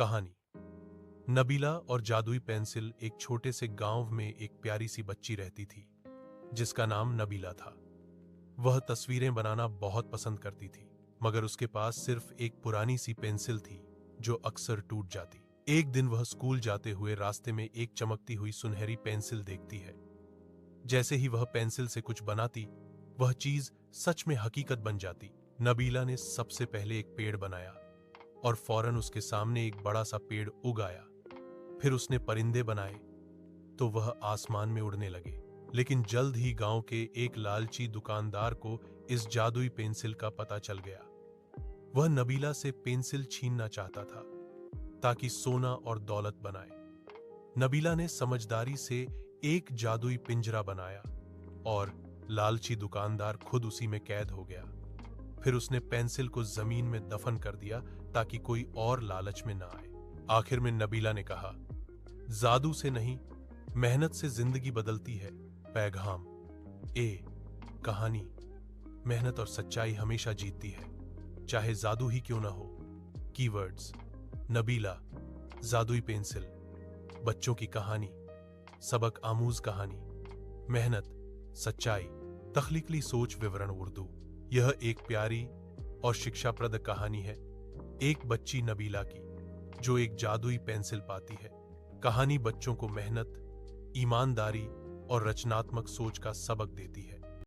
कहानी। नबीला और जादुई पेंसिल एक छोटे से गांव में एक प्यारी सी बच्ची रहती थी जिसका नाम नबीला था। वह तस्वीरें बनाना बहुत पसंद करती थी, मगर उसके पास सिर्फ एक पुरानी सी पेंसिल थी जो अक्सर टूट जाती। एक दिन वह स्कूल जाते हुए रास्ते में एक चमकती हुई सुनहरी पेंसिल देखती है। जैसे ही वह पेंसिल से कुछ बनाती, वह चीज सच में हकीकत बन जाती। नबीला ने सबसे पहले एक पेड़ बनाया और फौरन उसके सामने एक बड़ा सा पेड़ उग आया। फिर उसने परिंदे बनाए तो वह आसमान में उड़ने लगे। लेकिन जल्द ही गांव के एक लालची दुकानदार को इस जादुई पेंसिल का पता चल गया। वह नबीला से पेंसिल छीनना चाहता था ताकि सोना और दौलत बनाए। नबीला ने समझदारी से एक जादुई पिंजरा बनाया और लालची दुकानदार खुद उसी में कैद हो गया। फिर उसने पेंसिल को जमीन में दफन कर दिया ताकि कोई और लालच में ना आए। आखिर में नबीला ने कहा, जादू से नहीं, मेहनत से जिंदगी बदलती है। पैगाम कहानी, मेहनत और सच्चाई हमेशा जीतती है, चाहे जादू ही क्यों ना हो। कीवर्ड्स: नबीला, जादुई पेंसिल, बच्चों की कहानी, सबक आमूज कहानी, मेहनत, सच्चाई, तख्लीकी सोच। विवरण उर्दू। यह एक प्यारी और शिक्षाप्रद कहानी है, एक बच्ची नबीला की जो एक जादुई पेंसिल पाती है। कहानी बच्चों को मेहनत, ईमानदारी और रचनात्मक सोच का सबक देती है।